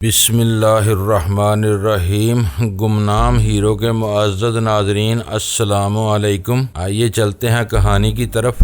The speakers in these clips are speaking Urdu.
بسم اللہ الرحمن الرحیم۔ گمنام ہیرو کے معزز ناظرین، السلام علیکم۔ آئیے چلتے ہیں کہانی کی طرف۔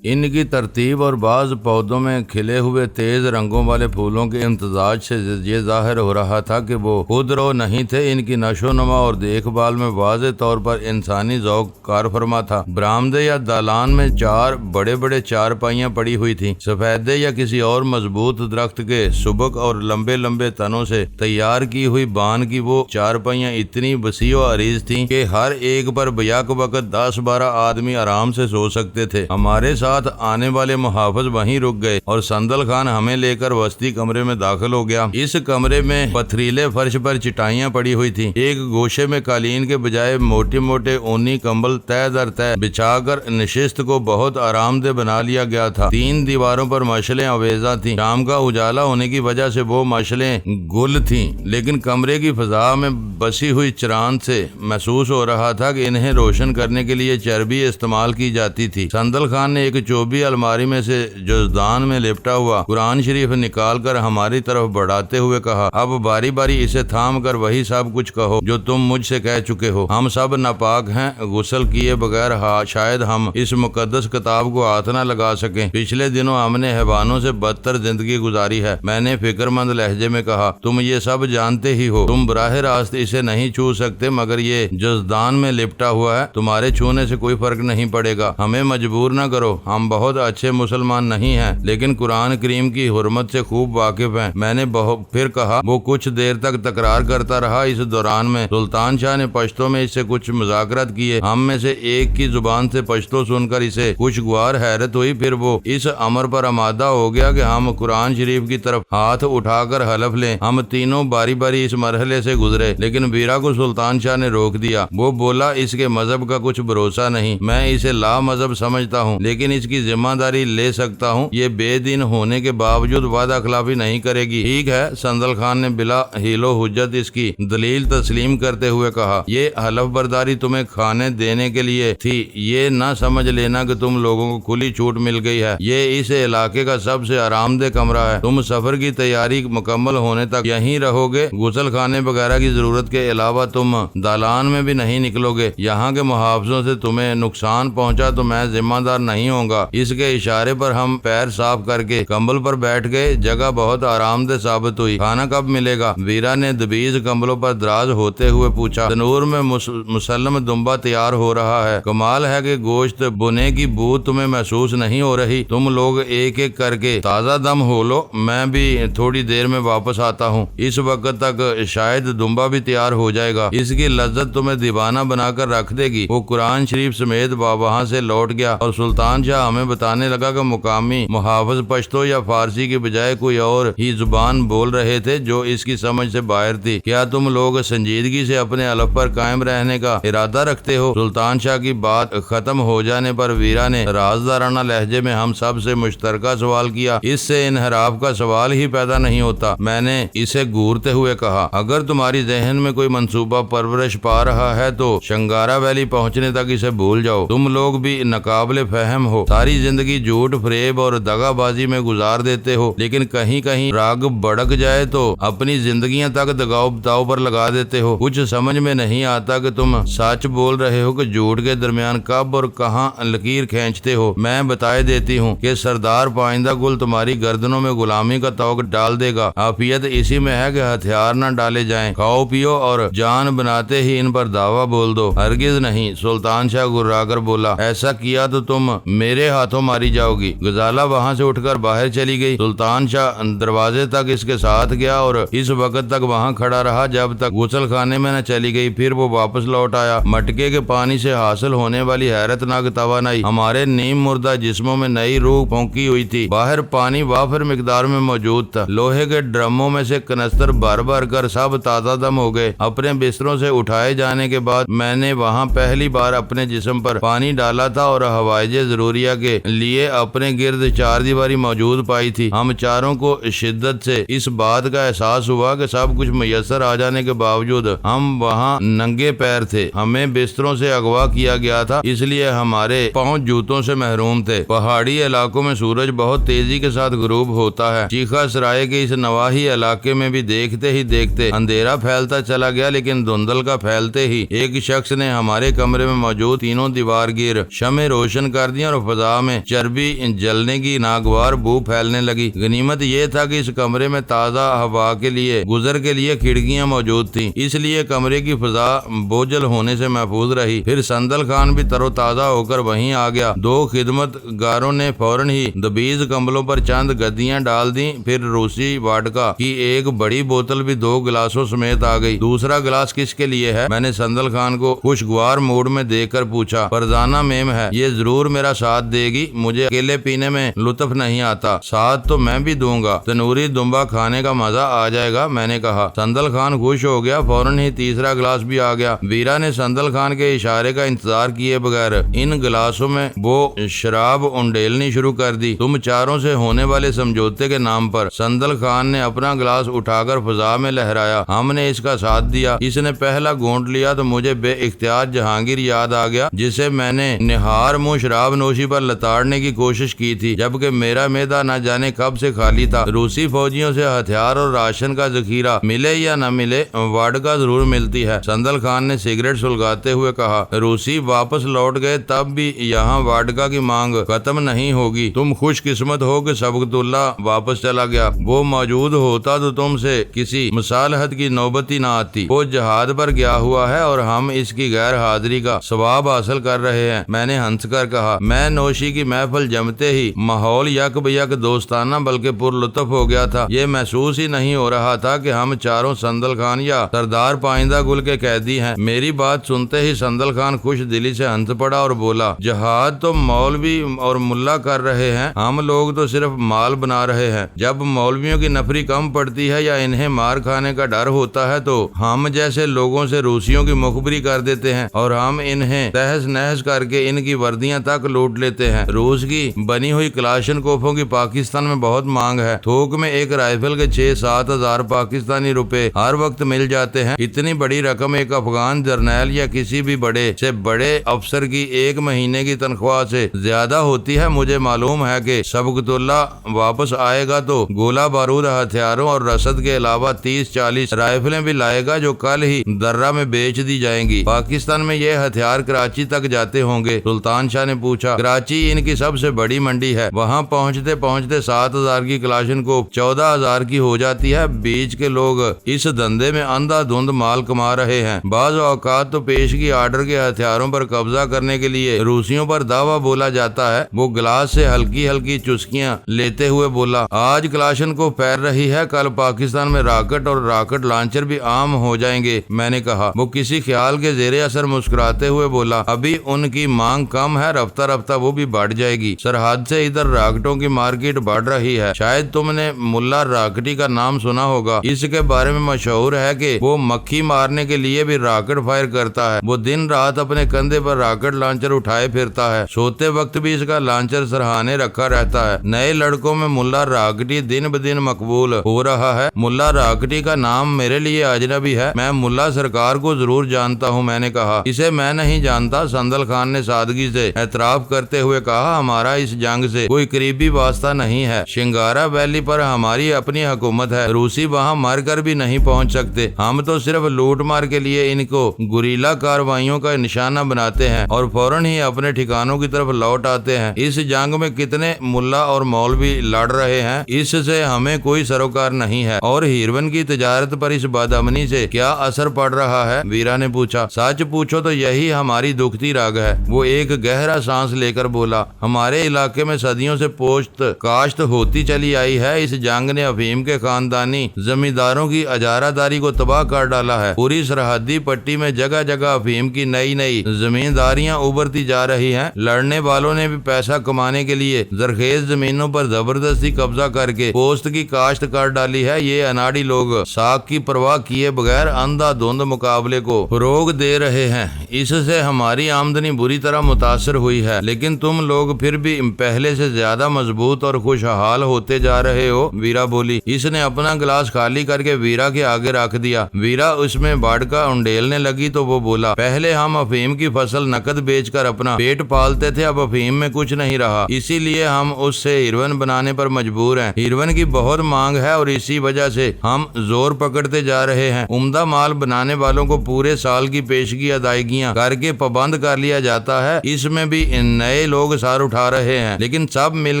ان کی ترتیب اور بعض پودوں میں کھلے ہوئے تیز رنگوں والے پھولوں کے امتزاج سے یہ ظاہر ہو رہا تھا کہ وہ خود رو نہیں تھے۔ ان کی نشو و نما اور دیکھ بھال میں واضح طور پر انسانی ذوق کار فرما تھا۔ برآمدے یا دالان میں چار بڑے چارپائیاں پڑی ہوئی تھیں۔ سفیدے یا کسی اور مضبوط درخت کے سبک اور لمبے تنوں سے تیار کی ہوئی بان کی وہ چارپائیاں اتنی وسیع و عریض تھیں کہ ہر ایک پر بیک وقت 10-12 آدمی آرام سے سو سکتے تھے۔ ہمارے ساتھ آنے والے محافظ وہیں رک گئے اور سندل خان ہمیں لے کر وسطی کمرے میں داخل ہو گیا۔ اس کمرے میں پتھریلے فرش پر چٹائیاں پڑی ہوئی تھیں۔ ایک گوشے میں قالین کے بجائے موٹے اونی کمبل تہہ در تہہ بچھا کر نشست کو بہت آرام دہ بنا لیا گیا تھا۔ 3 دیواروں پر مشعلیں آویزاں تھیں۔ شام کا اجالا ہونے کی وجہ سے وہ مشعلیں گل تھیں، لیکن کمرے کی فضا میں بسی ہوئی چراند سے محسوس ہو رہا تھا کہ انہیں روشن کرنے کے لیے چربی استعمال کی جاتی تھی۔ سندل خان نے ایک چوبی الماری میں سے جزدان میں لپٹا ہوا قرآن شریف نکال کر ہماری طرف بڑھاتے ہوئے کہا، اب باری باری اسے تھام کر وہی سب کچھ کہو جو تم مجھ سے کہہ چکے ہو۔ ہم سب ناپاک ہیں، غسل کیے بغیر شاید ہم اس مقدس کتاب کو ہاتھ نہ لگا سکیں۔ پچھلے دنوں ہم نے حیوانوں سے بدتر زندگی گزاری ہے، میں نے فکر مند لہجے میں کہا۔ تم یہ سب جانتے ہی ہو، تم براہ راست اسے نہیں چھو سکتے، مگر یہ جزدان میں لپٹا ہوا ہے، تمہارے چھونے سے کوئی فرق نہیں پڑے گا۔ ہمیں مجبور نہ کرو، ہم بہت اچھے مسلمان نہیں ہیں لیکن قرآن کریم کی حرمت سے خوب واقف ہیں۔ میں نے پھر کہا۔ وہ کچھ دیر تک تکرار کرتا رہا۔ اس دوران میں سلطان شاہ نے پشتو میں اس سے کچھ مذاکرات کیے۔ ہم میں سے ایک کی زبان سے پشتو سن کر اسے خوشگوار حیرت ہوئی، پھر وہ اس امر پر آمادہ ہو گیا کہ ہم قرآن شریف کی طرف ہاتھ اٹھا کر حلف لیں۔ ہم تینوں باری باری اس مرحلے سے گزرے، لیکن بیرا کو سلطان شاہ نے روک دیا۔ وہ بولا، اس کے مذہب کا کچھ بھروسہ نہیں، میں اسے لا مذہب سمجھتا ہوں لیکن اس کی ذمہ داری لے سکتا ہوں، یہ بے دین ہونے کے باوجود وعدہ خلافی نہیں کرے گی۔ ٹھیک ہے، سندل خان نے بلا حیل و حجت اس کی دلیل تسلیم کرتے ہوئے کہا۔ یہ حلف برداری تمہیں کھانے دینے کے لیے تھی، یہ نہ سمجھ لینا کہ تم لوگوں کو کھلی چھوٹ مل گئی ہے۔ یہ اس علاقے کا سب سے آرام دہ کمرہ ہے، تم سفر کی تیاری مکمل ہونے تک یہیں رہو گے۔ غسل خانے وغیرہ کی ضرورت کے علاوہ تم دالان میں بھی نہیں نکلو گے۔ یہاں کے محافظوں سے تمہیں نقصان پہنچا تو میں ذمہ دار نہیں ہوں گا۔ اس کے اشارے پر ہم پیر صاف کر کے کمبل پر بیٹھ گئے۔ جگہ بہت آرام دہ ثابت ہوئی۔ کھانا کب ملے گا؟ ویرا نے دبیز کمبلوں پر دراز ہوتے ہوئے پوچھا۔ تنور میں مسلم دمبا تیار ہو رہا ہے، کمال ہے کہ گوشت بنے کی بو تمہیں محسوس نہیں ہو رہی۔ تم لوگ ایک ایک کر کے تازہ دم ہو لو، میں بھی تھوڑی دیر میں واپس آتا ہوں۔ اس وقت تک شاید دمبا بھی تیار ہو جائے گا، اس کی لذت تمہیں دیوانہ بنا کر رکھ دے گی۔ وہ قرآن شریف سمیت وہاں سے لوٹ گیا اور سلطان شاہ ہمیں بتانے لگا کہ مقامی محافظ پشتو یا فارسی کی بجائے کوئی اور ہی زبان بول رہے تھے جو اس کی سمجھ سے باہر تھی۔ کیا تم لوگ سنجیدگی سے اپنے حلف پر قائم رہنے کا ارادہ رکھتے ہو؟ سلطان شاہ کی بات ختم ہو جانے پر ویرا نے رازدارانہ لہجے میں ہم سب سے مشترکہ سوال کیا۔ اس سے انحراف کا سوال ہی پیدا نہیں ہوتا۔ میں نے اسے گورتے ہوئے کہا، اگر تمہاری ذہن میں کوئی منصوبہ پرورش پا رہا ہے تو شنگارا ویلی پہنچنے تک اسے بھول جاؤ۔ تم لوگ بھی ناقابل فہم ہو، ساری زندگی جھوٹ فریب اور دغا بازی میں گزار دیتے ہو، لیکن کہیں راگ بڑک جائے تو اپنی زندگیاں تک داؤ پر لگا دیتے ہو۔ کچھ سمجھ میں نہیں آتا کہ تم سچ بول رہے ہو کہ جھوٹ کے درمیان کب اور کہاں لکیر کھینچتے ہو۔ میں بتائے دیتی ہوں کہ سردار پائندہ گل تمہاری گردنوں میں غلامی کا طوق ڈال دے گا۔ عافیت اسی میں ہے کہ ہتھیار نہ ڈالے جائیں، کھاؤ پیو اور جان بناتے ہی ان پر دعویٰ بول دو۔ ہرگز نہیں، سلطان شاہ گرا کر بولا، ایسا کیا تو تم میرے ہاتھوں ماری جاؤ گی۔ غزالہ وہاں سے اٹھ کر باہر چلی گئی۔ سلطان شاہ دروازے تک اس کے ساتھ گیا اور اس وقت تک وہاں کھڑا رہا جب تک غسل خانے میں نہ چلی گئی۔ پھر وہ واپس لوٹ آیا۔ مٹکے کے پانی سے حاصل ہونے والی حیرت ناک توانائی ہمارے نیم مردہ جسموں میں نئی روح پھونکی ہوئی تھی۔ باہر پانی وافر مقدار میں موجود تھا۔ لوہے کے ڈرموں میں سے کنستر بھر کر سب تازہ دم ہو گئے۔ اپنے بستروں سے اٹھائے جانے کے بعد میں نے وہاں پہلی بار اپنے جسم پر پانی ڈالا تھا اور ہوائج ضروریہ ایریا کے لیے اپنے گرد چار دیواری موجود پائی تھی۔ ہم چاروں کو شدت سے اس بات کا احساس ہوا کہ سب کچھ میسر آ جانے کے باوجود ہم وہاں ننگے پیر تھے۔ ہمیں بستروں سے اغوا کیا گیا تھا، اس لیے ہمارے پاؤں جوتوں سے محروم تھے۔ پہاڑی علاقوں میں سورج بہت تیزی کے ساتھ غروب ہوتا ہے۔ چیخا سرائے کے اس نواحی علاقے میں بھی دیکھتے ہی دیکھتے اندھیرا پھیلتا چلا گیا، لیکن دھندل کا پھیلتے ہی ایک شخص نے ہمارے کمرے میں موجود تینوں دیوار گیر شمع روشن کر دیا اور فضا میں چربی جلنے کی ناگوار بو پھیلنے لگی۔ غنیمت یہ تھا کہ اس کمرے میں تازہ ہوا کے لیے گزر کے لیے کھڑکیاں موجود تھیں، اس لیے کمرے کی فضا بوجھل ہونے سے محفوظ رہی۔ پھر سندل خان بھی تر و تازہ ہو کر وہیں آ گیا۔ دو خدمت گاروں نے فوراً ہی دبیز کمبلوں پر چند گدیاں ڈال دیں، پھر روسی واڈکا کی ایک بڑی بوتل بھی 2 گلاسوں سمیت آ گئی۔ دوسرا گلاس کس کے لیے ہے؟ میں نے سندل خان کو خوشگوار موڈ میں دیکھ کر پوچھا۔ فرزانہ میم ہے، یہ ضرور میرا ساتھ دے گی، مجھے اکیلے پینے میں لطف نہیں آتا۔ ساتھ تو میں بھی دوں گا، تنوری دمبا کھانے کا مزہ آ جائے گا، میں نے کہا۔ سندل خان خوش ہو گیا، فوراً ہی تیسرا گلاس بھی آ گیا۔ ویرا نے سندل خان کے اشارے کا انتظار کیے بغیر ان گلاسوں میں وہ شراب انڈیلنی شروع کر دی۔ تم چاروں سے ہونے والے سمجھوتے کے نام پر سندل خان نے اپنا گلاس اٹھا کر فضا میں لہرایا۔ ہم نے اس کا ساتھ دیا۔ اس نے پہلا گھونٹ لیا تو مجھے بے اختیار جہانگیر یاد آ گیا، جسے میں نے نہار منہ شراب نوشی پر لتاڑنے کی کوشش کی تھی، جبکہ میرا معدہ نہ جانے کب سے خالی تھا۔ روسی فوجیوں سے ہتھیار اور راشن کا ذخیرہ ملے یا نہ ملے، واڈکا ضرور ملتی ہے، سندل خان نے سگریٹ سلگاتے ہوئے کہا۔ روسی واپس لوٹ گئے تب بھی یہاں واڈکا کی مانگ ختم نہیں ہوگی۔ تم خوش قسمت ہو کہ سبقت اللہ واپس چلا گیا، وہ موجود ہوتا تو تم سے کسی مصالحت کی نوبت ہی نہ آتی۔ وہ جہاد پر گیا ہوا ہے اور ہم اس کی غیر حاضری کا ثواب حاصل کر رہے ہیں، میں نے ہنس کر کہا۔ میں نوشی کی محفل جمتے ہی ماحول یک بیک دوستانہ بلکہ پر لطف ہو گیا تھا۔ یہ محسوس ہی نہیں ہو رہا تھا کہ ہم چاروں سندل خان یا سردار پائندہ گل کے قیدی ہیں۔ میری بات سنتے ہی سندل خان خوش دلی سے ہنس پڑا اور بولا، جہاد تو مولوی اور ملا کر رہے ہیں، ہم لوگ تو صرف مال بنا رہے ہیں۔ جب مولویوں کی نفری کم پڑتی ہے یا انہیں مار کھانے کا ڈر ہوتا ہے تو ہم جیسے لوگوں سے روسیوں کی مخبری کر دیتے ہیں اور ہم انہیں تہس نہس کر کے ان کی وردیاں تک لوٹ لیتے ہیں۔ روس کی بنی ہوئی کلاشنکوفوں کی پاکستان میں بہت مانگ ہے، تھوک میں ایک رائفل کے 6-7 ہزار پاکستانی روپے ہر وقت مل جاتے ہیں۔ اتنی بڑی رقم ایک افغان جرنیل یا کسی بھی بڑے سے بڑے افسر کی ایک مہینے کی تنخواہ سے زیادہ ہوتی ہے۔ مجھے معلوم ہے کہ سبقت اللہ واپس آئے گا تو گولہ بارود، ہتھیاروں اور رسد کے علاوہ 30-40 رائفلیں بھی لائے گا جو کل ہی درہ میں بیچ دی جائیں گی۔ پاکستان میں یہ ہتھیار کراچی تک جاتے ہوں گے؟ سلطان شاہ نے پوچھا۔ کراچی ان کی سب سے بڑی منڈی ہے، وہاں پہنچتے پہنچتے 7,000 کی کلاشنکوف 14,000 کی ہو جاتی ہے۔ بیچ کے لوگ اس دھندے میں اندھا دھند مال کما رہے ہیں۔ بعض اوقات تو پیشگی آرڈر کے ہتھیاروں پر قبضہ کرنے کے لیے روسیوں پر دعویٰ بولا جاتا ہے۔ وہ گلاس سے ہلکی ہلکی چسکیاں لیتے ہوئے بولا، آج کلاشنکوف پھیر رہی ہے، کل پاکستان میں راکٹ اور راکٹ لانچر بھی عام ہو جائیں گے، میں نے کہا۔ وہ کسی خیال کے زیر اثر مسکراتے ہوئے بولا، ابھی ان کی مانگ کم ہے، رفتہ رفتہ وہ بھی بڑھ جائے گی۔ سرحد سے ادھر راکٹوں کی مارکیٹ بڑھ رہی ہے۔ شاید تم نے ملا راکٹی کا نام سنا ہوگا، اس کے بارے میں مشہور ہے کہ وہ مکھی مارنے کے لیے بھی راکٹ فائر کرتا ہے۔ وہ دن رات اپنے کندھے پر راکٹ لانچر اٹھائے پھرتا ہے، سوتے وقت بھی اس کا لانچر سرہانے رکھا رہتا ہے۔ نئے لڑکوں میں ملا راکٹی دن بدن مقبول ہو رہا ہے۔ ملا راکٹی کا نام میرے لیے اجنبی ہے، میں ملا سرکار کو ضرور جانتا ہوں، میں نے کہا۔ اسے میں نہیں جانتا، سندل خان نے سادگی سے اعتراف کرتے ہوئے کہا، ہمارا اس جنگ سے کوئی قریبی واسطہ نہیں ہے۔ شنگارا ویلی پر ہماری اپنی حکومت ہے، روسی وہاں مر کر بھی نہیں پہنچ سکتے۔ ہم تو صرف لوٹ مار کے لیے ان کو گوریلا کاروائیوں کا نشانہ بناتے ہیں اور فوراً ہی اپنے ٹھکانوں کی طرف لوٹ آتے ہیں۔ اس جنگ میں کتنے ملا اور مولوی لڑ رہے ہیں، اس سے ہمیں کوئی سروکار نہیں ہے۔ اور ہیروین کی تجارت پر اس بدامنی سے کیا اثر پڑ رہا ہے؟ ویرا نے پوچھا۔ سچ پوچھو تو یہی ہماری دکھتی راگ ہے، وہ ایک گہرا سانس لے کر بولا۔ ہمارے علاقے میں صدیوں سے پوشت کاشت ہوتی چلی آئی ہے، اس جنگ نے افہیم کے خاندانی زمینداروں کی اجارہ داری کو تباہ کر ڈالا ہے۔ پوری سرحدی پٹی میں جگہ جگہ افہیم کی نئی نئی زمینداریاں ابھرتی جا رہی ہیں۔ لڑنے والوں نے بھی پیسہ کمانے کے لیے زرخیز زمینوں پر زبردستی قبضہ کر کے پوست کی کاشت کر ڈالی ہے۔ یہ اناڑی لوگ ساکھ کی پرواہ کیے بغیر اندھا دھند مقابلے کو فروغ دے رہے ہیں، اس سے ہماری آمدنی بری طرح متاثر ہوئی ہے، لیکن لیکن تم لوگ پھر بھی پہلے سے زیادہ مضبوط اور خوشحال ہوتے جا رہے ہو، ویرا بولی۔ اس نے اپنا گلاس خالی کر کے ویرا کے آگے رکھ دیا۔ ویرا اس میں باڑکا انڈیلنے لگی تو وہ بولا، پہلے ہم افہیم کی فصل نقد بیچ کر اپنا پیٹ پالتے تھے، اب افہیم میں کچھ نہیں رہا، اسی لیے ہم اس سے ہیروئن بنانے پر مجبور ہیں۔ ہیروئن کی بہت مانگ ہے اور اسی وجہ سے ہم زور پکڑتے جا رہے ہیں۔ عمدہ مال بنانے والوں کو پورے سال کی پیشگی ادائیگیاں کر کے پابند کر لیا جاتا ہے، اس میں بھی نئے لوگ سار اٹھا رہے ہیں، لیکن سب مل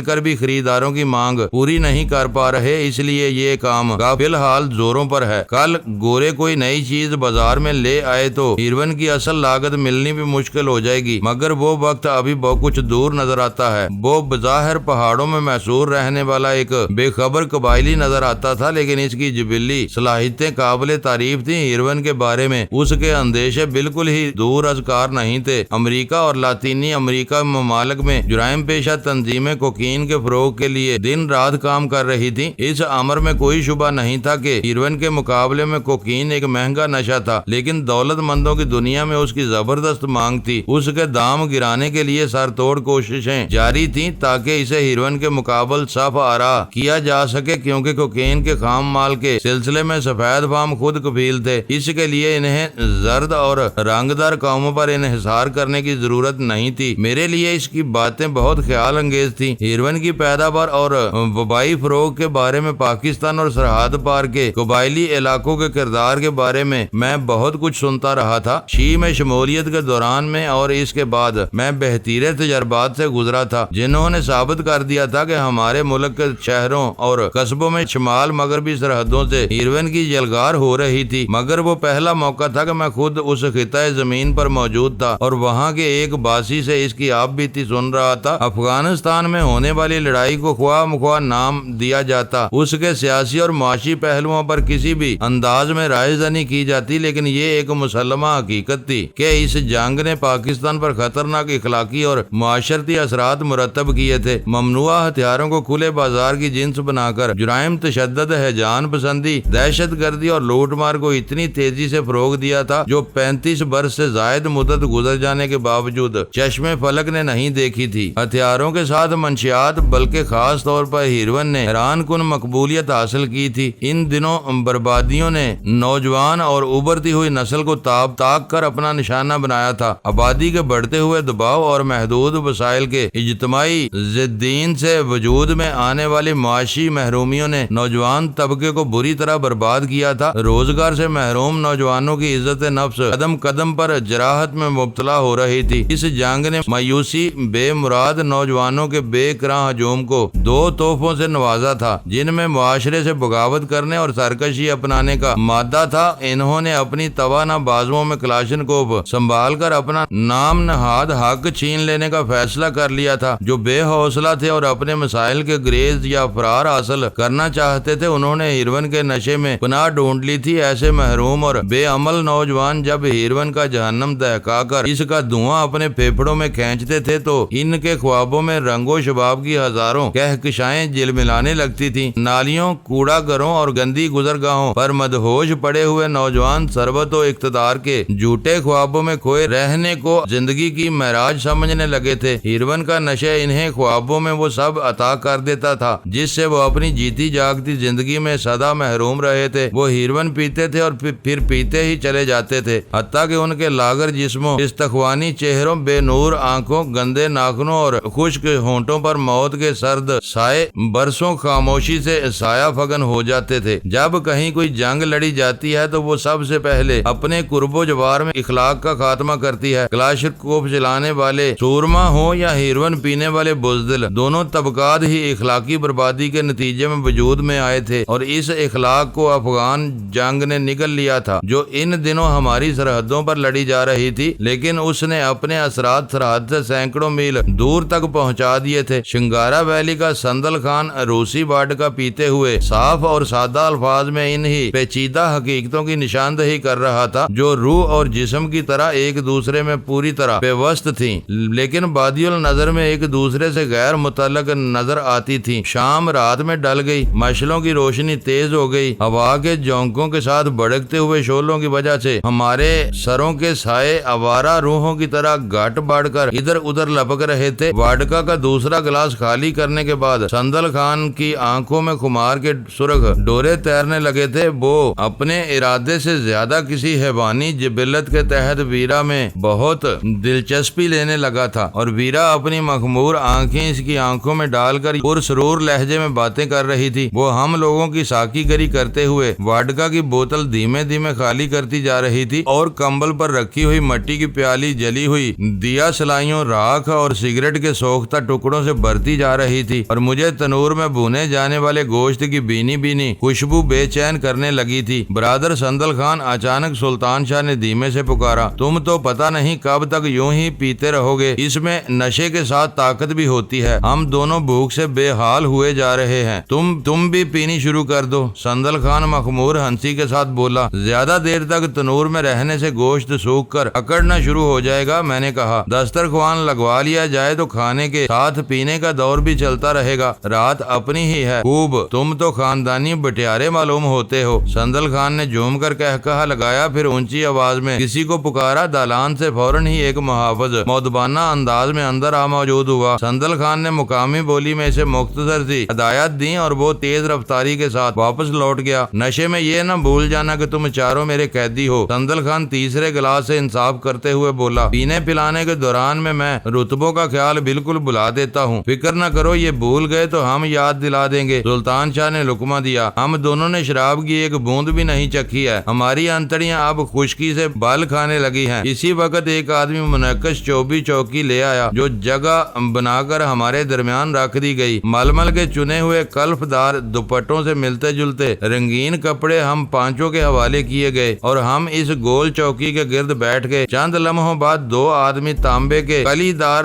کر بھی خریداروں کی مانگ پوری نہیں کر پا رہے، اس لیے یہ کام فی الحال زوروں پر ہے۔ کل گورے کوئی نئی چیز بازار میں لے آئے تو ہیروئن کی اصل لاگت ملنی بھی مشکل ہو جائے گی، مگر وہ وقت ابھی بہت کچھ دور نظر آتا ہے۔ وہ بظاہر پہاڑوں میں محصور رہنے والا ایک بے خبر قبائلی نظر آتا تھا، لیکن اس کی جبلی صلاحیتیں قابل تعریف تھیں۔ ہیروئن کے بارے میں اس کے اندیشے بالکل ہی دور از کار نہیں تھے۔ امریکہ اور لاطینی امریکہ ممالک میں جرائم پیشہ تنظیمیں کوکین کے فروغ کے لیے دن رات کام کر رہی تھیں۔ اس امر میں کوئی شبہ نہیں تھا کہ ہیروئن کے مقابلے میں کوکین ایک مہنگا نشہ تھا، لیکن دولت مندوں کی دنیا میں اس کی زبردست مانگ تھی۔ اس کے دام گرانے کے لیے سر توڑ کوششیں جاری تھیں تاکہ اسے ہیروئن کے مقابل صف آرا کیا جا سکے، کیونکہ کوکین کے خام مال کے سلسلے میں سفید فام خود کفیل تھے۔ اس کے لیے انہیں زرد اور رنگدار قوموں پر انحصار کرنے کی ضرورت نہیں تھی۔ میرے لیے اس کی باتیں بہت خیال انگیز تھیں۔ ہیروئن کی پیداوار اور وبائی فروغ کے بارے میں، پاکستان اور سرحد پار کے قبائلی علاقوں کے کردار کے بارے میں بہت کچھ سنتا رہا تھا۔ شی میں شمولیت کے دوران میں اور اس کے بعد میں بہتیرے تجربات سے گزرا تھا، جنہوں نے ثابت کر دیا تھا کہ ہمارے ملک کے شہروں اور قصبوں میں شمال مغربی سرحدوں سے ہیروئن کی جلگار ہو رہی تھی، مگر وہ پہلا موقع تھا کہ میں خود اس خطۂ زمین پر موجود تھا اور وہاں کے ایک باسی سے اس کی آپ بیتی سن رہا تھا۔ افغانستان میں ہونے والی لڑائی کو خواہ مخواہ نام دیا جاتا، اس کے سیاسی اور معاشی پہلوؤں پر کسی بھی انداز میں رائے زنی کی جاتی، لیکن یہ ایک مسلمہ حقیقت تھی کہ اس جنگ نے پاکستان پر خطرناک اخلاقی اور معاشرتی اثرات مرتب کیے تھے۔ ممنوعہ ہتھیاروں کو کھلے بازار کی جنس بنا کر جرائم، تشدد، ہیجان پسندی، دہشت گردی اور لوٹ مار کو اتنی تیزی سے فروغ دیا تھا جو 35 برس سے زائد مدت گزر جانے کے باوجود چشم فلک نے نہیں دیکھی تھی۔ ہتھیاروں کے ساتھ منشیات، بلکہ خاص طور پر ہیروئن نے حیران کن مقبولیت حاصل کی تھی۔ ان دنوں بربادیوں نے نوجوان اور ابھرتی ہوئی نسل کو تاک کر اپنا نشانہ بنایا تھا۔ آبادی کے بڑھتے ہوئے دباؤ اور محدود وسائل کے اجتماعی ضدین سے وجود میں آنے والی معاشی محرومیوں نے نوجوان طبقے کو بری طرح برباد کیا تھا۔ روزگار سے محروم نوجوانوں کی عزت نفس قدم قدم پر جراحت میں مبتلا ہو رہی تھی۔ اس جنگ نے مایوسی بے مراد نوجوانوں کے بے کراں ہجوم کو 2 تحفوں سے نوازا تھا، جن میں معاشرے سے بغاوت کرنے اور سرکشی اپنانے کا مادہ تھا۔ انہوں نے اپنی توانا بازوؤں میں کلاشنکوف سنبھال کر اپنا نام نہاد حق چھین لینے کا فیصلہ کر لیا تھا۔ جو بے حوصلہ تھے اور اپنے مسائل کے گریز یا فرار حاصل کرنا چاہتے تھے، انہوں نے ہیروئن کے نشے میں پناہ ڈھونڈ لی تھی۔ ایسے محروم اور بے عمل نوجوان جب ہیروئن کا جہنم دہکا کر اس کا دھواں اپنے پھیپھڑوں میں کھینچتے تھے تو ان کے خوابوں میں رنگ و شباب کی ہزاروں کہکشائیں جلملانے لگتی تھیں۔ نالیوں، کوڑا گھروں اور گندی گزرگاہوں پر مدہوش پڑے ہوئے نوجوان ثروت و اقتدار کے جھوٹے خوابوں میں کھوئے رہنے کو زندگی کی معراج سمجھنے لگے تھے۔ ہیروئن کا نشہ انہیں خوابوں میں وہ سب عطا کر دیتا تھا جس سے وہ اپنی جیتی جاگتی زندگی میں سدا محروم رہے تھے۔ وہ ہیروئن پیتے تھے اور پھر پیتے ہی چلے جاتے تھے، حتیٰ کہ ان کے لاغر جسموں، استخوانی چہروں، بے نور آنکھوں، گندے ناخنوں اور خشک ہونٹوں پر موت کے سرد سائے برسوں خاموشی سے سایہ فگن ہو جاتے تھے۔ جب کہیں کوئی جنگ لڑی جاتی ہے تو وہ سب سے پہلے اپنے قرب و جوار میں اخلاق کا خاتمہ کرتی ہے۔ کلاشنکوف چلانے والے سورما ہوں یا ہیروئن پینے والے بزدل، دونوں طبقات ہی اخلاقی بربادی کے نتیجے میں وجود میں آئے تھے، اور اس اخلاق کو افغان جنگ نے نگل لیا تھا جو ان دنوں ہماری سرحدوں پر لڑی جا رہی تھی، لیکن اس نے اپنے اثرات سرحد سے سینکڑوں میل دور تک پہنچا دیے تھے۔ شنگارا ویلی کا سندل خان روسی واڈکا پیتے ہوئے صاف اور سادہ الفاظ میں انہی پیچیدہ حقیقتوں کی نشاندہی کر رہا تھا جو روح اور جسم کی طرح ایک دوسرے میں پوری طرح پیوست تھیں، لیکن بادی النظر میں ایک دوسرے سے غیر متعلق نظر آتی تھیں۔ شام رات میں ڈل گئی، مشلوں کی روشنی تیز ہو گئی، ہوا کے جھونکوں کے ساتھ بھڑکتے ہوئے شعلوں کی وجہ سے ہمارے سروں کے سائے آوارہ روحوں کی طرح گھٹ بڑھ کر ادھر ادھر ادھر لپک رہے تھے۔ واڈکا کا دوسرا گلاس خالی کرنے کے بعد سندل خان کی آنکھوں میں خمار کے سرخ ڈورے تیرنے لگے تھے۔ وہ اپنے ارادے سے زیادہ کسی حیوانی جبلت کے تحت ویرا میں بہت دلچسپی لینے لگا تھا، اور ویرا اپنی مخمور آنکھیں اس کی آنکھوں میں ڈال کر پرسرور لہجے میں باتیں کر رہی تھی۔ وہ ہم لوگوں کی ساکی گری کرتے ہوئے واڈکا کی بوتل دھیمے دھیمے خالی کرتی جا رہی تھی، اور کمبل پر رکھی ہوئی مٹی کی پیالی جلی ہوئی دیا سلائیوں، راکھ اور سگریٹ کے سوختہ ٹکڑوں سے بھرتی جا رہی تھی، اور مجھے تنور میں بھونے جانے والے گوشت کی بینی بینی خوشبو بے چین کرنے لگی تھی۔ برادر سندل خان، اچانک سلطان شاہ نے دھیمے سے پکارا، تم تو پتہ نہیں کب تک یوں ہی پیتے رہو گے، اس میں نشے کے ساتھ طاقت بھی ہوتی ہے، ہم دونوں بھوک سے بے حال ہوئے جا رہے ہیں، تم بھی پینی شروع کر دو۔ سندل خان مخمور ہنسی کے ساتھ بولا، زیادہ دیر تک تنور میں رہنے سے گوشت سوکھ کر اکڑنا شروع ہو جائے گا۔ میں نے کہا، دسترخوان لگوا لیا جائے تو کھانے کے ساتھ پینے کا دور بھی چلتا رہے گا، رات اپنی ہی ہے۔ خوب، تم تو خاندانی بٹیارے معلوم ہوتے ہو۔ سندل خان نے جھوم کر کہا لگایا، پھر اونچی آواز میں کسی کو پکارا۔ دالان سے فوراً ہی ایک محافظ مؤدبانہ انداز میں اندر آ موجود ہوا۔ سندل خان نے مقامی بولی میں اسے مختصر سی ہدایات دی اور وہ تیز رفتاری کے ساتھ واپس لوٹ گیا۔ نشے میں یہ نہ بھول جانا کہ تم چاروں میرے قیدی ہو۔ سندل خان تیسرے گلاس سے انصاف کرتے ہوئے بولا، پینے پلانے کے دوران میں رتبوں کا خیال بالکل بھلا دیتا ہوں، فکر نہ کرو، یہ بھول گئے تو ہم یاد دلا دیں گے۔ سلطان شاہ نے لقمہ دیا، ہم دونوں نے شراب کی ایک بوند بھی نہیں چکھی ہے، ہماری انتڑیاں اب خشکی سے بال کھانے لگی ہیں۔ اسی وقت ایک آدمی منعکس چوبی چوکی لے آیا جو جگہ بنا کر ہمارے درمیان رکھ دی گئی۔ ململ کے چنے ہوئے کلف دار دوپٹوں سے ملتے جلتے رنگین کپڑے ہم پانچوں کے حوالے کیے گئے، اور ہم اس گول چوکی کے گرد بیٹھ گئے۔ چند لمحوں بعد دو آدمی تانبے کے کلی دار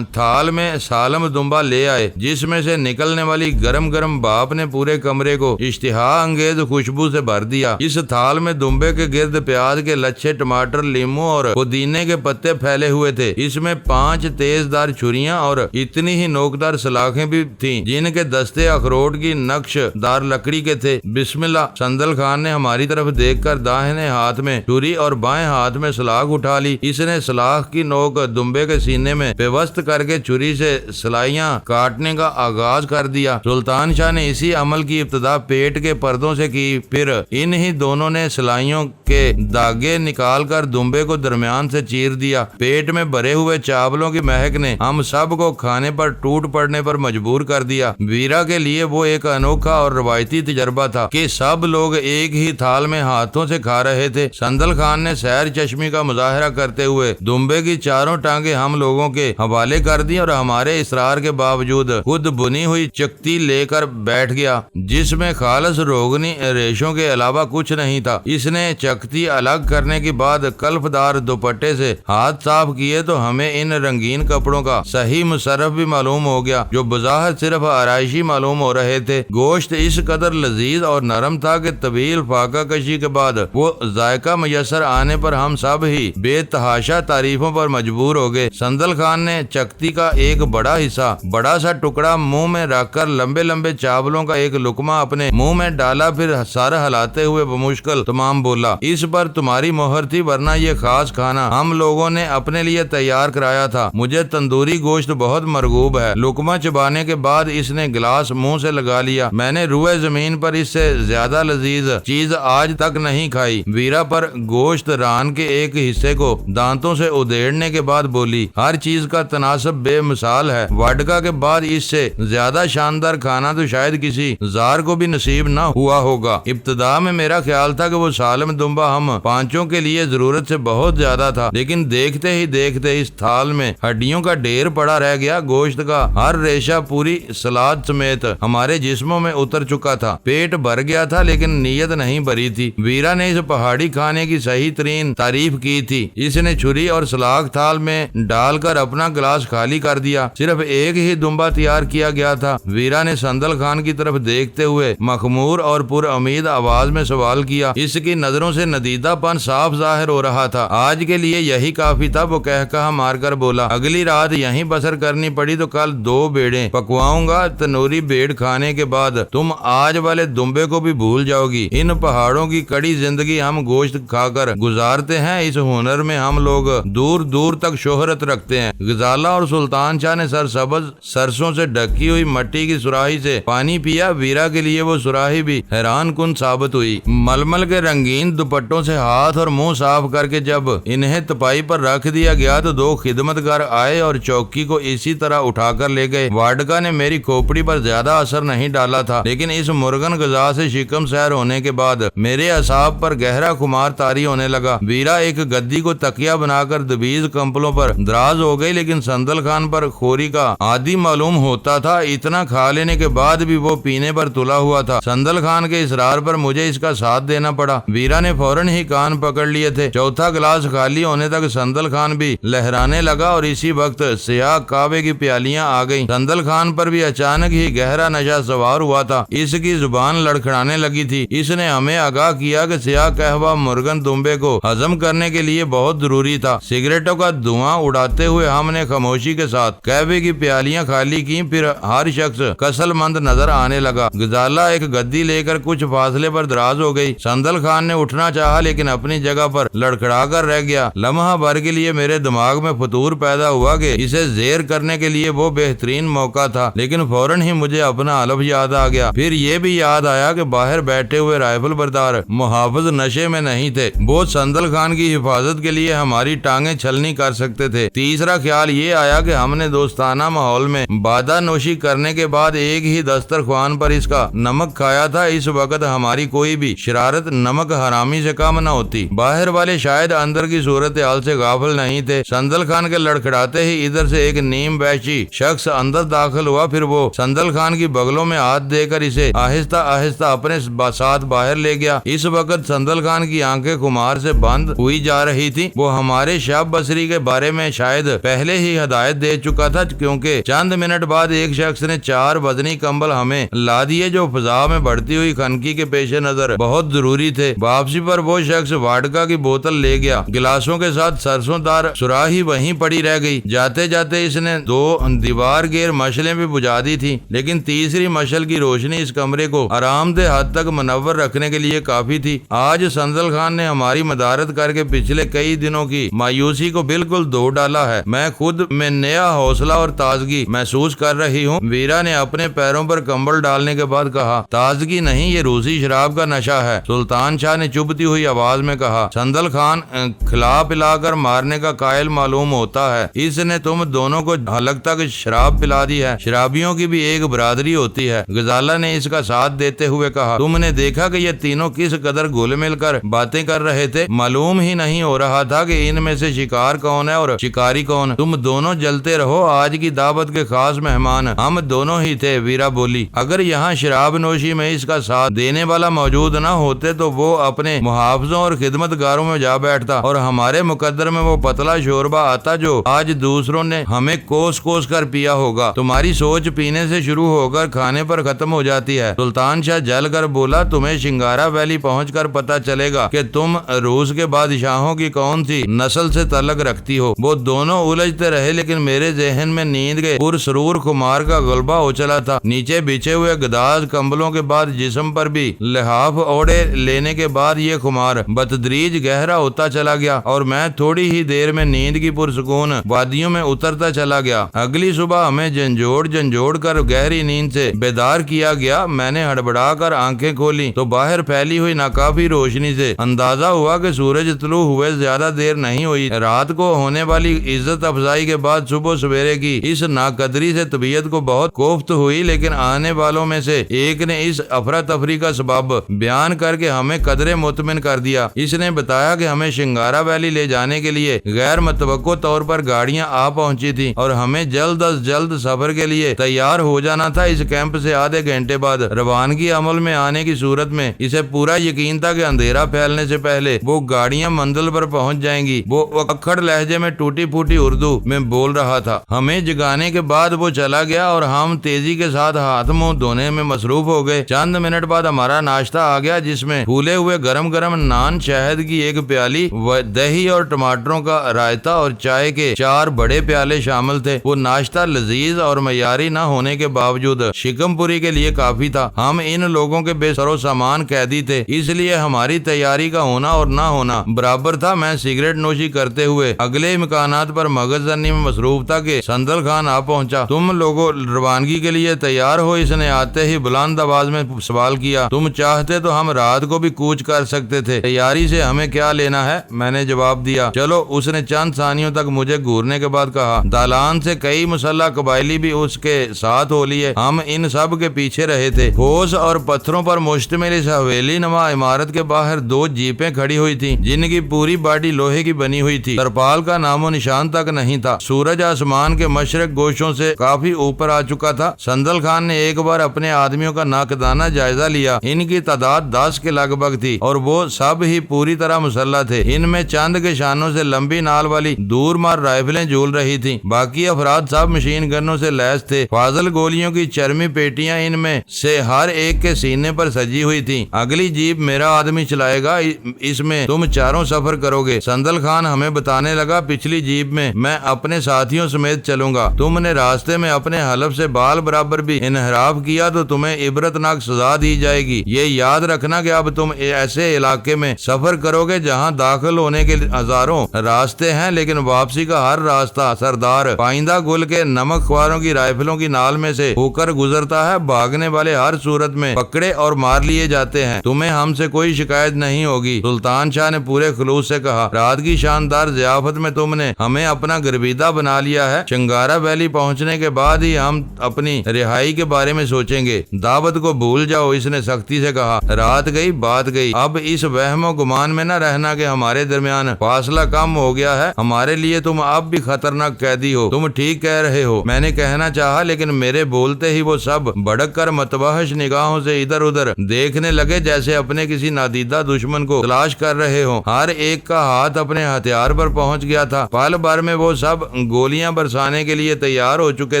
تھال میں سالم دمبا لے آئے، جس میں سے نکلنے والی گرم گرم بھاپ نے پورے کمرے کو اشتہا انگیز خوشبو سے بھر دیا۔ اس تھال میں دمبے کے گرد پیاز کے لچھے، ٹماٹر، لیموں اور پودینے کے پتے پھیلے ہوئے تھے۔ اس میں 5 تیز دار چھریاں اور اتنی ہی نوکدار سلاخیں بھی تھیں جن کے دستے اخروٹ کی نقش دار لکڑی کے تھے۔ بسم اللہ۔ سندل خان نے ہماری طرف دیکھ کر داہنے ہاتھ میں چھری اور بائیں ہاتھ میں سلاخ اٹھا لی۔ اس نے سلاخ کی نوک دمبے کے سینے میں پیوست کر کے چھری سے سلائیاں کاٹنے کا آغاز کر دیا۔ سلطان شاہ نے اسی عمل کی ابتدا پیٹ کے پردوں سے کی، پھر انہی دونوں نے سلائیوں کے داغے نکال کر دمبے کو درمیان سے چیر دیا۔ پیٹ میں بھرے ہوئے چاولوں کی مہک نے ہم سب کو کھانے پر ٹوٹ پڑنے پر مجبور کر دیا۔ ویرا کے لیے وہ ایک انوکھا اور روایتی تجربہ تھا کہ سب لوگ ایک ہی تھال میں ہاتھوں سے کھا رہے تھے۔ سندل خان نے سیر چشمی کا مظاہرہ کرتے ہوئے دمبے کی چاروں ٹانگیں ہم لوگوں کے حوالے کر دی اور ہمارے اصرار کے باوجود خود بنی ہوئی چکتی لے کر بیٹھ گیا جس میں خالص روغنی ریشوں کے علاوہ کچھ نہیں تھا۔ اس نے چکتی الگ کرنے کے بعد کلف دار دوپٹے سے ہاتھ صاف کیے تو ہمیں ان رنگین کپڑوں کا صحیح مصرف بھی معلوم ہو گیا جو بظاہر صرف آرائشی معلوم ہو رہے تھے۔ گوشت اس قدر لذیذ اور نرم تھا کہ طویل فاقہ کشی کے بعد وہ ذائقہ میسر آنے پر ہم سب ہی بے تحاشا تعریفوں پر مجبور ہو گئے۔ سندل خان نے چکتی کا ایک بڑا حصہ، بڑا سا ٹکڑا منہ میں رکھ کر لمبے لمبے چاولوں کا ایک لقمہ اپنے منہ میں ڈالا، پھر سر ہلاتے ہوئے بمشکل تمام بولا، اس پر تمہاری مہر تھی، ورنہ یہ خاص کھانا ہم لوگوں نے اپنے لیے تیار کرایا تھا۔ مجھے تندوری گوشت بہت مرغوب ہے۔ لقمہ چبانے کے بعد اس نے گلاس منہ سے لگا لیا۔ میں نے روئے زمین پر اس سے زیادہ لذیذ چیز آج تک نہیں کھائی۔ ویرا پر گوشت ران کے ایک حصے کو دانتوں سے ادھیڑنے کے بعد بولی، ہر چیز کا تناسب بے مثال ہے۔ واڈکا کے بعد اس سے زیادہ شاندار کھانا تو شاید کسی زار کو بھی نصیب نہ ہوا ہوگا۔ ابتدا میں میرا خیال تھا کہ وہ سالم دمبا ہم پانچوں کے لیے ضرورت سے بہت زیادہ تھا، لیکن دیکھتے ہی دیکھتے اس تھال میں ہڈیوں کا ڈھیر پڑا رہ گیا۔ گوشت کا ہر ریشہ پوری سلاد سمیت ہمارے جسموں میں اتر چکا تھا۔ پیٹ بھر گیا تھا لیکن نیت نہیں بھری تھی۔ ویرا نے اس پہاڑی کھانے کی صحیح ترین تعریف کی تھی۔ اس نے چھری اور سلاخ تھال میں ڈال کر اپنا گلاس خالی کر دیا۔ صرف ایک ہی دمبا تیار کیا گیا تھا۔ ویرا نے سندل خان کی طرف دیکھتے ہوئے مخمور اور پر امید آواز میں سوال کیا۔ اس کی نظروں سے ندیدہ پن صاف ظاہر ہو رہا تھا۔ آج کے لیے یہی کافی تھا، وہ کہا مار کر بولا۔ اگلی رات یہیں بسر کرنی پڑی تو کل 2 بیڑیں پکواؤں گا۔ تنوری بیڑ کھانے کے بعد تم آج والے دمبے کو بھی بھول جاؤ گی۔ ان پہاڑوں کی کڑی زندگی ہم گوشت کھا کر گزارتے ہیں، اس ہنر میں ہم لوگ دور دور تک شہرت رکھتے ہیں۔ ہیں۔ غزالہ اور سلطان شاہ نے سرسبز سرسوں سے ڈھکی ہوئی مٹی کی سراہی سے پانی پیا۔ ویرا کے لیے وہ سراہی بھی حیران کن ثابت ہوئی۔ ململ کے رنگین دوپٹوں سے ہاتھ اور منہ صاف کر کے جب انہیں تپائی پر رکھ دیا گیا تو دو خدمتگار آئے اور چوکی کو اسی طرح اٹھا کر لے گئے۔ واڈکا نے میری کھوپڑی پر زیادہ اثر نہیں ڈالا تھا، لیکن اس مرغن غذا سے شکم سیر ہونے کے بعد میرے اعصاب پر گہرا خمار طاری ہونے لگا۔ ویرا ایک گدی کو تکیہ بنا کر دبیز کمپلوں پر دراز ہو گئی، لیکن سندل خان پر خوری کا عادی معلوم ہوتا تھا۔ اتنا کھا لینے کے بعد بھی وہ پینے پر تلا ہوا تھا۔ سندل خان کے اصرار پر مجھے اس کا ساتھ دینا پڑا۔ ویرا نے فوراً ہی کان پکڑ لیے تھے۔ چوتھا گلاس خالی ہونے تک سندل خان بھی لہرانے لگا اور اسی وقت سیاہ کعبے کی پیالیاں آ گئیں۔ سندل خان پر بھی اچانک ہی گہرا نشہ سوار ہوا تھا۔ اس کی زبان لڑکھڑانے لگی تھی۔ اس نے ہمیں آگاہ کیا کہ سیاہ قہوہ مرغن دمبے کو ہضم کرنے کے لیے بہت ضروری تھا۔ سگریٹوں کا دھواں اڑاتے ہوئے ہم نے خاموشی کے ساتھ قہوے کی پیالیاں خالی کی، پھر ہر شخص کسل مند نظر آنے لگا۔ غزالہ ایک گدی لے کر کچھ فاصلے پر دراز ہو گئی۔ سندل خان نے اٹھنا چاہا لیکن اپنی جگہ پر لڑکھڑا کر رہ گیا۔ لمحہ بھر کے لیے میرے دماغ میں فطور پیدا ہوا کہ اسے زیر کرنے کے لیے وہ بہترین موقع تھا، لیکن فوراً ہی مجھے اپنا حلف یاد آ گیا۔ پھر یہ بھی یاد آیا کہ باہر بیٹھے ہوئے رائفل بردار محافظ نشے میں نہیں تھے، وہ سندل خان کی حفاظت کے لیے ہماری ٹانگیں چھلنی کر سکتے تھے۔ تیسرا خیال یہ آیا کہ ہم نے دوستانہ ماحول میں بادہ نوشی کرنے کے بعد ایک ہی دسترخوان پر اس کا نمک کھایا تھا۔ اس وقت ہماری کوئی بھی شرارت نمک حرامی سے کم نہ ہوتی۔ باہر والے شاید اندر کی صورتحال سے غافل نہیں تھے۔ سندل خان کے لڑکھڑاتے ہی ادھر سے ایک نیم وحشی شخص اندر داخل ہوا، پھر وہ سندل خان کی بغلوں میں ہاتھ دے کر اسے آہستہ آہستہ اپنے ساتھ باہر لے گیا۔ اس وقت سندل خان کی آنکھیں خمار سے بند ہوئی جا رہی تھی۔ وہ ہمارے شب بصری کے بارے میں شاید پہلے ہی ہدایت دے چکا تھا، کیونکہ چند منٹ بعد ایک شخص نے 4 وزنی کمبل ہمیں لا دیے جو فضا میں بڑھتی ہوئی خنکی کے پیش نظر بہت ضروری تھے۔ واپسی پر وہ شخص واڈکا کی بوتل لے گیا۔ گلاسوں کے ساتھ سرسوں دار سراہی وہیں پڑی رہ گئی۔ جاتے جاتے اس نے 2 دیوار گیر مشلیں بھی بجھا دی تھی، لیکن تیسری مشل کی روشنی اس کمرے کو آرام دہ حد تک منور رکھنے کے لیے کافی تھی۔ آج سندل خان نے ہماری مدارت کر کے پچھلے کئی دنوں کی مایوسی کو بالکل دھو ڈالا ہے۔ میں خود میں نیا حوصلہ اور تازگی محسوس کر رہی ہوں۔ ویرا نے اپنے پیروں پر کمبل ڈالنے کے بعد کہا، تازگی نہیں، یہ روسی شراب کا نشہ ہے۔ سلطان شاہ نے چبھتی ہوئی آواز میں کہا، سندل خان کھلا پلا کر مارنے کا قائل معلوم ہوتا ہے۔ اس نے تم دونوں کو حلق تک شراب پلا دی ہے۔ شرابیوں کی بھی ایک برادری ہوتی ہے۔ غزالہ نے اس کا ساتھ دیتے ہوئے کہا، تم نے دیکھا کہ یہ تینوں کس قدر گھل مل کر باتیں کر رہے تھے؟ معلوم ہی نہیں ہو رہا تھا کہ ان میں سے شکار کون ہے اور شکاری کون۔ تم دونوں جلتے رہو، آج کی دعوت کے خاص مہمان ہم دونوں ہی تھے۔ ویرا بولی، اگر یہاں شراب نوشی میں اس کا ساتھ دینے والا موجود نہ ہوتے تو وہ اپنے محافظوں اور خدمتگاروں میں جا بیٹھتا اور ہمارے مقدر میں وہ پتلا شوربہ آتا جو آج دوسروں نے ہمیں کوس کوس کر پیا ہوگا۔ تمہاری سوچ پینے سے شروع ہو کر کھانے پر ختم ہو جاتی ہے۔ سلطان شاہ جل کر بولا، تمہیں شنگارا ویلی پہنچ کر پتا چلے گا کہ تم روس کے بادشاہوں کی کون سی نسل سے تعلق رکھتی ہو۔ وہ دونوں الجھتے رہے، لیکن میرے ذہن میں نیند کے پرسرور خمار کا غلبہ ہو چلا تھا۔ نیچے بچھے ہوئے گداز کمبلوں کے بعد جسم پر بھی لحاف اوڑے لینے کے بعد یہ خمار بتدریج گہرا ہوتا چلا گیا اور میں تھوڑی ہی دیر میں نیند کی پرسکون وادیوں میں اترتا چلا گیا۔ اگلی صبح ہمیں جھنجھوڑ کر گہری نیند سے بیدار کیا گیا۔ میں نے ہڑبڑا کر آنکھیں کھولی تو باہر پھیلی ہوئی ناکافی روشنی سے اندازہ ہوا کہ سورج طلوع ہوئے زیادہ دیر نہیں ہوئی۔ رات کو ہونے والی عزت افزائی کے بعد صبح سویرے کی اس ناقدری سے طبیعت کو بہت کوفت ہوئی، لیکن آنے والوں میں سے ایک نے اس افراتفری کا سبب بیان کر کے ہمیں قدرے مطمئن کر دیا۔ اس نے بتایا کہ ہمیں شنگارا ویلی لے جانے کے لیے غیر متوقع طور پر گاڑیاں آ پہنچی تھیں اور ہمیں جلد از جلد سفر کے لیے تیار ہو جانا تھا۔ اس کیمپ سے آدھے گھنٹے بعد روانگی عمل میں آنے کی صورت میں اسے پورا یقین تھا کہ اندھیرا پھیلنے سے پہلے وہ گاڑیاں منزل پر پہنچ جائیں گی۔ وہ اکھڑ لہجے میں ٹوٹی پھوٹی اردو میں بول رہا تھا۔ ہمیں جگانے کے بعد وہ چلا گیا اور ہم تیزی کے ساتھ ہاتھ منہ دھونے میں مصروف ہو گئے۔ چند منٹ بعد ہمارا ناشتہ آ گیا، جس میں پھولے ہوئے گرم گرم نان، شہد کی ایک پیالی، دہی اور ٹماٹروں کا رائتا اور چائے کے 4 بڑے پیالے شامل تھے۔ وہ ناشتہ لذیذ اور معیاری نہ ہونے کے باوجود شکم پوری کے لیے کافی تھا۔ ہم ان لوگوں کے بے سر و سامان قیدی تھے، اس لیے ہماری تیاری کا ہونا اور نہ ہونا برابر تھا۔ میں سگریٹ نوشی کرتے ہوئے اگلے امکانات پر مغز زنی میں مصروف تھا کہ سندل خان آ پہنچا۔ تم لوگوں روانگی کے لیے تیار ہو؟ اس نے آتے ہی بلند آواز میں سوال کیا۔ تم چاہتے تو ہم رات کو بھی کوچ کر سکتے تھے، تیاری سے ہمیں کیا لینا ہے؟ میں نے جواب دیا۔ چلو۔ اس نے چند ثانیوں تک مجھے گھورنے کے بعد کہا۔ دالان سے کئی مسلح قبائلی بھی اس کے ساتھ ہو لیے۔ ہم ان سب کے پیچھے رہے تھے۔ ٹھوس اور پتھروں پر مشتمل اس حویلی نما عمارت کے باہر 2 جیپیں کھڑی ہوئی تھیں جن کی پوری باڈی لوہے کی بنی ہوئی تھی۔ ترپال کا نام و نشان تک نہیں تھا۔ سورج آسمان کے مشرق گوشوں سے کافی اوپر آ چکا تھا۔ سندل خان نے ایک بار اپنے آدمیوں کا ناقدانہ جائزہ لیا۔ ان کی تعداد 10 کے لگ بھگ تھی اور وہ سب ہی پوری طرح مسلح تھے۔ ان میں چند کے شانوں سے لمبی نال والی دور مار رائفلیں جھول رہی تھیں۔ باقی افراد سب مشین گنوں سے لیس تھے۔ فاضل گولیوں کی چرمی پیٹیاں ان میں سے ہر ایک کے سینے پر سجی ہوئی تھیں۔ اگلی جیپ میرا آدمی چلائے گا، اس میں تم چاروں سفر کرو گے۔ سندل خان ہمیں بتانے لگا، پچھلی جیپ میں اپنے ساتھیوں سمیت چلوں گا۔ تم نے راستے میں اپنے حلف سے بال برابر بھی انحراف کیا تو تمہیں عبرتناک سزا دی جائے گی۔ یہ یاد رکھنا کہ اب تم ایسے علاقے میں سفر کرو گے جہاں داخل ہونے کے ہزاروں راستے ہیں لیکن واپسی کا ہر راستہ سردار پائندہ گل کے نمک خواروں کی رائفلوں کی نال میں سے ہو کر گزرتا ہے۔ بھاگنے والے ہر صورت میں پکڑے اور مار لیے جاتے ہیں۔ تمہیں ہم سے کوئی شکایت نہیں ہوگی، سلطان شاہ نے پورے خلوص سے کہا۔ رات کی شاندار ضیافت میں تم نے ہمیں اپنا گرویدہ بنا لیا ہے۔ چنگارا ویلی پہنچنے کے بعد ہی ہم اپنی رہائی کے بارے میں سوچیں گے۔ دعوت کو بھول جاؤ، اس نے سختی سے کہا۔ رات گئی بات گئی۔ اب اس وہم و گمان میں نہ رہنا کہ ہمارے درمیان فاصلہ کم ہو گیا ہے۔ ہمارے لیے تم اب بھی خطرناک قیدی ہو۔ تم ٹھیک کہہ رہے ہو، میں نے کہنا چاہا، لیکن میرے بولتے ہی وہ سب بھڑک کر متوحش نگاہوں سے ادھر ادھر دیکھنے لگے جیسے اپنے کسی نادیدہ دشمن کو تلاش کر رہے ہوں۔ ہر ایک کا ہاتھ اپنے ہتھیار پر پہنچ گیا تھا۔ پل بھر میں وہ سب گولیاں برسانے کے لیے تیار ہو چکے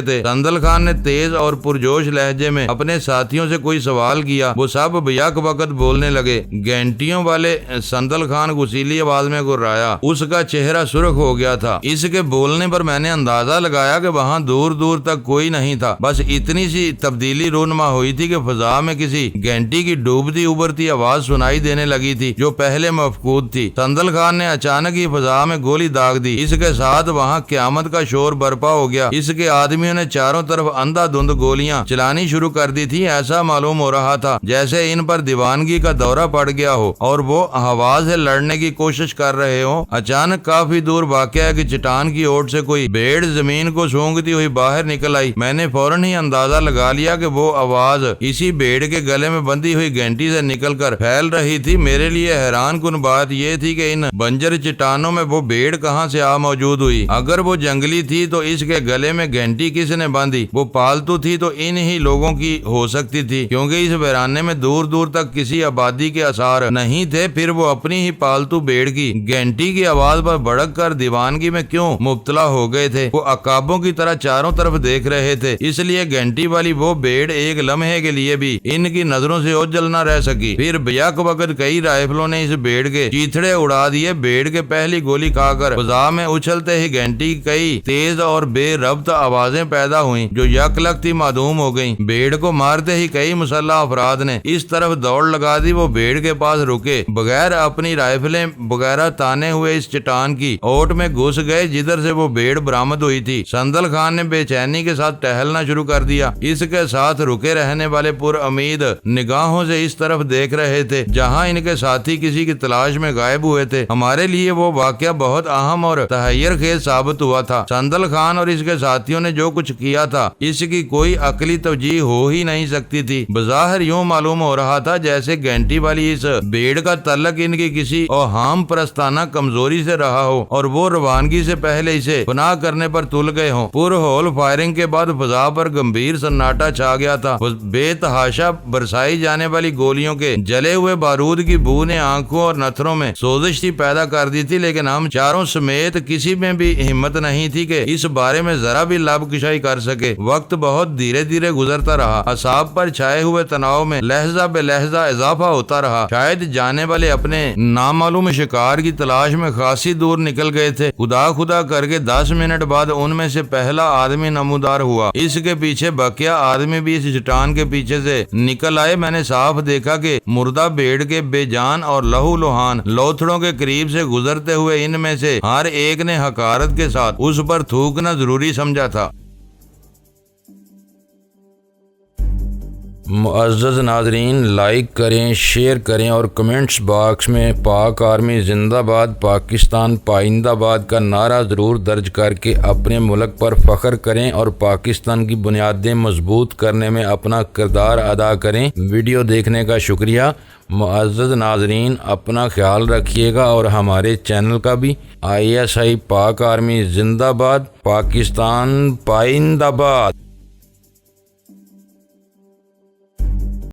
تھے۔ سندل خان نے تیز اور پرجوش لہجے میں اپنے ساتھیوں سے کوئی سوال کیا۔ وہ سب بیک وقت بولنے لگے۔ گھنٹیوں والے سندل خان غسیلی آواز میں گرایا۔ اس کا چہرہ سرخ ہو گیا تھا۔ اس کے بولنے پر میں نے اندازہ لگایا کہ وہاں دور دور تک کوئی نہیں تھا، بس اتنی سی تبدیلی رونما ہوئی تھی کہ فضا میں کسی گھنٹی کی ڈوبتی ابھرتی آواز سنائی دینے لگی تھی جو پہلے مفقود تھی۔ سندل خان نے اچانک ہی فضا میں گولی داغ دی۔ اس کے ساتھ وہاں قیامت کا شور برپا ہو گیا۔ اس کے آدمیوں نے چاروں طرف اندھا دھند گولیاں چلانی شروع کر دی تھی۔ ایسا معلوم ہو رہا تھا جیسے ان پر دیوانگی کا دورہ پڑ گیا ہو اور وہ ہوا سے لڑنے کی کوشش کر رہے ہوں۔ اچانک کافی دور واقع ہے کہ چٹان کی اوٹ سے کوئی بھیڑ زمین کو سونگتی ہوئی باہر نکل آئی۔ میں نے فوراً ہی اندازہ لگا لیا کہ وہ آواز اسی بھیڑ کے گلے میں بندھی ہوئی گھنٹی سے نکل کر پھیل رہی تھی۔ میرے لیے حیران کن بات یہ تھی کہ ان بنجر چٹانوں میں وہ بھیڑ کہاں سے آ موجود ہوئی۔ اگر وہ جنگلی تھی تو اس کے گلے میں گھنٹی کس نے باندھی؟ وہ پالتو تھی تو ان ہی لوگوں کی ہو سکتی تھی، کیونکہ اس ویرانے میں دور دور تک کسی آبادی کے آثار نہیں تھے۔ پھر وہ اپنی ہی پالتو بھیڑ کی گھنٹی کی آواز پر بھڑک کر دیوانگی میں کیوں مبتلا ہو گئے تھے؟ وہ عقابوں کی طرح چاروں طرف دیکھ رہے تھے، اس لیے گھنٹی والی وہ بھیڑ ایک لمحے کے لیے بھی ان کی نظروں سے اوجھل نہ رہ سکی۔ پھر بیک وقت کئی رائفلوں نے اس بھیڑ کے چیتھڑے اڑا دیے۔ بھیڑ کے پہلی گولی کھا کر فضا میں اچھلتے ہی گھنٹی کئی تیز اور بے ربط آوازیں پیدا ہوئیں جو یک لگتی معدوم ہو گئیں۔ بھیڑ کو مارتے ہی کئی مسلح افراد نے اس طرف دوڑ لگا دی۔ وہ بھیڑ کے پاس رکے بغیر اپنی رائفلیں وغیرہ تانے ہوئے اس چٹان کی اوٹ میں گھس گئے جدھر سے وہ بھیڑ برآمد ہوئی تھی۔ سندل خان نے بے چینی کے ساتھ ٹہلنا شروع کر دیا۔ اس کے ساتھ رکے رہنے والے پر امید نگاہوں سے اس طرف دیکھ رہے تھے جہاں ان کے ساتھی کسی کی تلاش میں غائب ہوئے تھے۔ ہمارے لیے وہ واقعہ بہت اہم اور تحیر خیز ثابت ہوا تھا۔ سندل خان اور اس کے ساتھیوں نے جو کچھ کیا تھا اس کی کوئی عقلی توجیہ ہو ہی نہیں سکتی تھی۔ بظاہر یوں معلوم ہو رہا تھا جیسے گھنٹی والی اس بھیڑ کا تعلق ان کی کسی اوہام پرستانہ کمزوری سے رہا ہو اور وہ روانگی سے پہلے اسے پناہ کرنے پر تل گئے ہوں۔ پر ہول فائرنگ کے بعد فضا پر گمبھیر سناٹا چھا گیا تھا۔ بے تحاشا برسائی جانے والی گولیوں کے جلے ہوئے بارود کی بو نے آنکھوں اور نتھروں میں سوزش سی پیدا کر دی تھی، لیکن ہم چاروں سمیت کسی میں بھی ہمت نہیں تھی کہ اس بارے میں ذرا بھی لب کشائی کر سکے۔ وقت بہت دھیرے دھیرے گزرتا رہا۔ اعصاب پر چھائے ہوئے تناؤ میں لہجہ بے لہجہ اضافہ ہوتا رہا۔ شاید جانے والے اپنے نامعلوم شکار کی تلاش میں خاصی دور نکل گئے تھے۔ خدا کر کے 10 منٹ بعد ان میں سے پہلا آدمی نمودار ہوا۔ اس کے پیچھے بقیہ آدمی بھی اس چٹان کے پیچھے سے نکل آئے۔ میں نے صاف دیکھا کہ مردہ بھیڑ کے بے جان اور لہو لوہان لوتھڑوں کے قریب سے گزرتے ہوئے ان میں سے ہر ایک نے حقائق حقارت کے ساتھ اس پر تھوکنا ضروری سمجھا تھا۔ معزز ناظرین، لائک کریں، شیئر کریں اور کمنٹس باکس میں پاک آرمی زندہ باد، پاکستان پائندہ باد کا نعرہ ضرور درج کر کے اپنے ملک پر فخر کریں اور پاکستان کی بنیادیں مضبوط کرنے میں اپنا کردار ادا کریں۔ ویڈیو دیکھنے کا شکریہ۔ معزز ناظرین، اپنا خیال رکھیے گا اور ہمارے چینل کا بھی۔ ISI پاک آرمی زندہ باد، پاکستان پائندہ باد۔